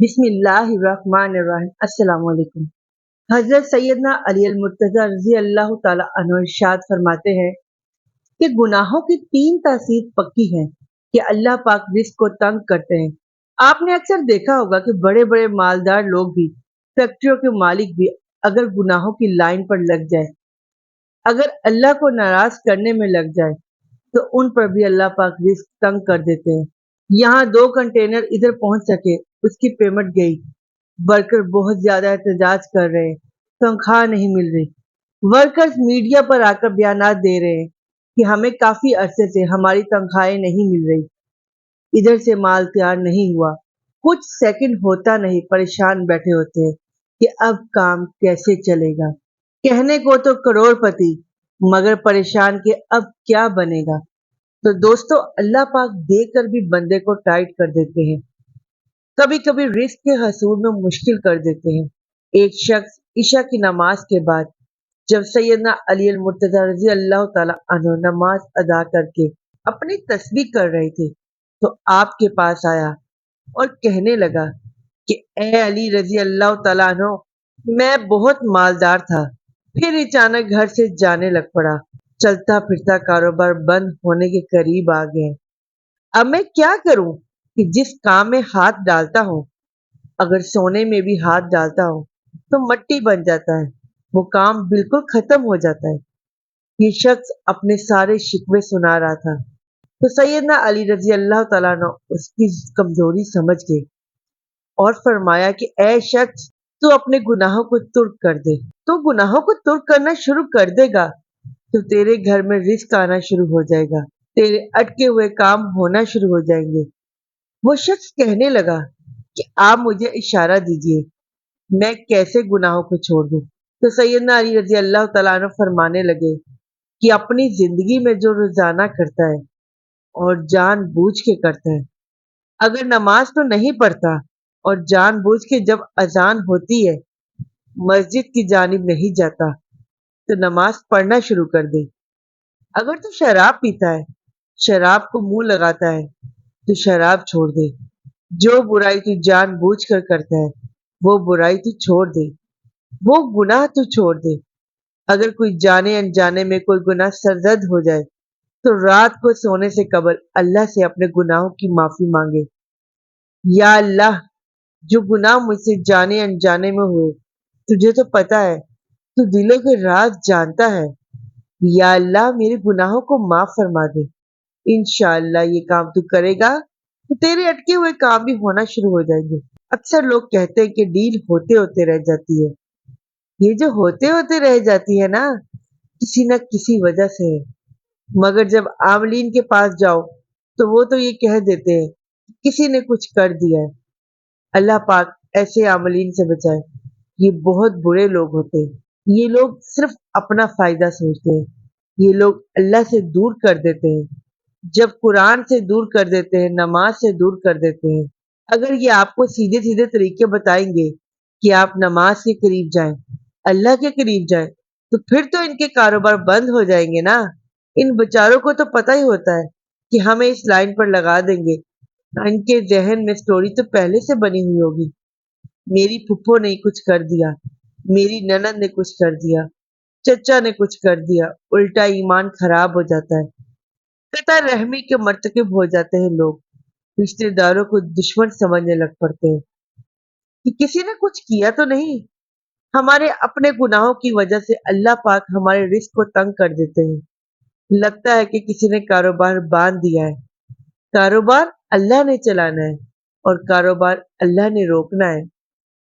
बिस्मिल्लाहिर्रहमानिर्रहीम। अस्सलाम वालेकुम। हजरत सैयदना अली अल मुर्तजा रजी अल्लाह ताला अन्हु इरशाद फरमाते हैं कि गुनाहों की तीन तासीर पक्की है कि अल्लाह पाक रिस्क को तंग करते हैं। आपने अक्सर देखा होगा कि बड़े बड़े मालदार लोग भी, फैक्ट्रियों के मालिक भी अगर गुनाहों की लाइन पर लग जाए, अगर अल्लाह को नाराज करने में लग जाए, तो उन पर भी अल्लाह पाक रिस्क तंग कर देते हैं। यहाँ 2 कंटेनर इधर पहुंच सके, उसकी पेमेंट गई। वर्कर बहुत ज्यादा एहतजाज कर रहे हैं, तनख्वाह नहीं मिल रही। वर्कर्स मीडिया पर आकर बयानात दे रहे हैं कि हमें काफी अरसे से हमारी तनख्वाहें नहीं मिल रही, इधर से माल तैयार नहीं हुआ। कुछ सेकंड होता नहीं, परेशान बैठे होते हैं कि अब काम कैसे चलेगा। कहने को तो करोड़पति, मगर परेशान कि अब क्या बनेगा। तो दोस्तों, अल्लाह पाक देकर भी बंदे को टाइट कर देते हैं, कभी कभी रिस्क के हसूल में मुश्किल कर देते हैं। एक शख्स ईशा की नमाज के बाद जब सैयदना अली अल मुर्तजा रजी अल्लाह ताला अन्हु नमाज अदा करके अपनी तस्बीह कर रहे थे, तो आपके पास आया और कहने लगा कि ए अली रजी अल्लाह ताला अन्हु, मैं बहुत मालदार था, फिर अचानक घर से जाने लग पड़ा। चलता फिरता कारोबार बंद होने के करीब आ गया। अब मैं क्या करूं कि जिस काम में हाथ डालता हूं, अगर सोने में भी हाथ डालता हूं तो मट्टी बन जाता है, वो काम बिल्कुल खत्म हो जाता है। ये शख्स अपने सारे शिकवे सुना रहा था, तो सैयदना अली रजी अल्लाह तआला अन्हु उसकी कमजोरी समझ गए और फरमाया कि ए शख्स, तू अपने गुनाहों को तुर्क कर दे। तो गुनाहों को तुर्क करना शुरू कर देगा तो तेरे घर में रिस्क आना शुरू हो जाएगा, तेरे अटके हुए काम होना शुरू हो जाएंगे। वो शख्स कहने लगा कि आप मुझे इशारा दीजिए, मैं कैसे गुनाहों को छोड़ दूं। तो सैयदना अली रजी अल्लाह तआला अन्हु फरमाने लगे कि अपनी जिंदगी में जो रोजाना करता है और जानबूझ के करता है, अगर नमाज तो नहीं पढ़ता और जानबूझ के जब अजान होती है मस्जिद की जानिब नहीं जाता, तो नमाज पढ़ना शुरू कर दे। अगर तू शराब पीता है, शराब को मुंह लगाता है, तो शराब छोड़ दे। जो बुराई तू जानबूझ कर करता है, वो बुराई तू छोड़ दे, वो गुनाह तू छोड़ दे। अगर कोई जाने अनजाने में कोई गुनाह सरजद हो जाए, तो रात को सोने से कबल अल्लाह से अपने गुनाहों की माफी मांगे। या अल्लाह, जो गुनाह मुझसे जाने अनजाने में हुए, तुझे तो पता है, तू दिलों के राज जानता है। या अल्लाह, मेरे गुनाहों को माफ फरमा दे। इंशाअल्लाह ये काम तू करेगा तो तेरे अटके हुए काम भी होना शुरू हो जाएंगे। अक्सर लोग कहते हैं कि डील होते होते रह जाती है। ये जो होते होते रह जाती है ना, किसी न किसी वजह से है। मगर जब आमलीन के पास जाओ, तो वो तो ये कह देते हैं कि किसी ने कुछ कर दिया है। अल्लाह पाक ऐसे आमलीन से बचाए। ये बहुत बुरे लोग होते हैं। ये लोग सिर्फ अपना फायदा सोचते हैं। ये लोग अल्लाह से दूर कर देते हैं, जब कुरान से दूर कर देते हैं, नमाज से दूर कर देते हैं। अगर ये आपको सीधे सीधे तरीके बताएंगे कि आप नमाज के करीब जाएं, अल्लाह के करीब जाएं, तो फिर तो इनके कारोबार बंद हो जाएंगे ना। इन बेचारों को तो पता ही होता है कि हमें इस लाइन पर लगा देंगे। इनके जहन में स्टोरी तो पहले से बनी हुई होगी, मेरी फुप्पो ने कुछ कर दिया, मेरी ननद ने कुछ कर दिया, चचा ने कुछ कर दिया। उल्टा ईमान खराब हो जाता है, कता रहमी के मर्तकब हो जाते हैं लोग। रिश्तेदारों को दुश्मन समझने लग पड़ते हैं कि किसी ने कुछ किया तो नहीं। हमारे अपने गुनाहों की वजह से अल्लाह पाक हमारे रिस्क को तंग कर देते हैं। लगता है कि किसी ने कारोबार बांध दिया है। कारोबार अल्लाह ने चलाना है और कारोबार अल्लाह ने रोकना है।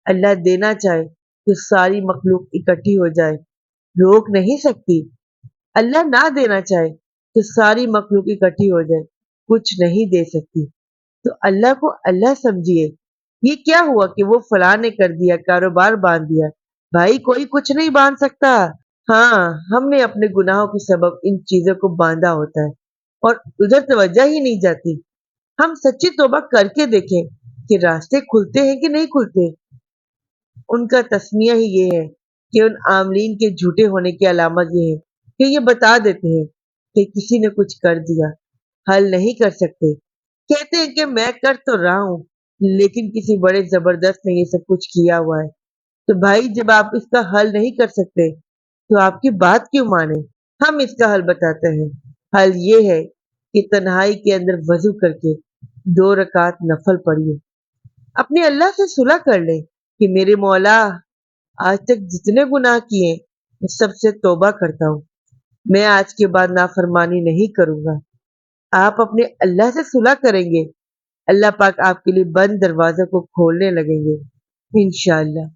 अल्लाह देना चाहे तो सारी मखलूक इकट्ठी हो जाए, रोक नहीं सकती। अल्लाह ना देना चाहे तो सारी मखलूक इकट्ठी हो जाए, कुछ नहीं दे सकती। तो अल्लाह को अल्लाह समझिए। ये क्या हुआ कि वो फलां ने कर दिया, कारोबार बांध दिया। भाई, कोई कुछ नहीं बांध सकता। हाँ, हमने अपने गुनाहों के सबब इन चीजों को बांधा होता है और उधर तवज्जो ही नहीं जाती। हम सच्ची तौबा करके देखें कि रास्ते खुलते हैं कि नहीं खुलते। उनका तस्मिया ही ये है कि उन आमलीन के झूठे होने की अलामत ये है कि ये बता देते हैं कि किसी ने कुछ कर दिया, हल नहीं कर सकते। कहते हैं कि मैं कर तो रहा हूं, लेकिन किसी बड़े जबरदस्त ने ये सब कुछ किया हुआ है। तो भाई जब आप इसका हल नहीं कर सकते तो आपकी बात क्यों माने? हम इसका हल बताते हैं। हल ये है कि तन्हाई के अंदर वजू करके 2 रकात नफल पढ़िए। अपने अल्लाह से सुलह कर ले कि मेरे मौला, आज तक जितने गुनाह किए मैं सबसे तौबा करता हूँ। मैं आज के बाद नाफरमानी नहीं करूंगा। आप अपने अल्लाह से सुलह करेंगे, अल्लाह पाक आपके लिए बंद दरवाज़ों को खोलने लगेंगे, इंशाअल्लाह।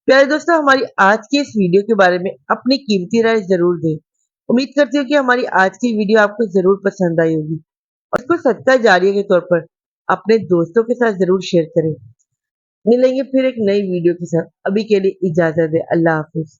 प्यारे दोस्तों, हमारी आज की इस वीडियो के बारे में अपनी कीमती राय ज़रूर दें। उम्मीद करती हूँ कि हमारी आज की वीडियो आपको ज़रूर पसंद आई होगी और इसको सदका जारिया के तौर पर अपने दोस्तों के साथ ज़रूर शेयर करें। मिलेंगे फिर एक नई वीडियो के साथ। अभी के लिए इजाज़त दें। अल्लाह हाफ़िज़।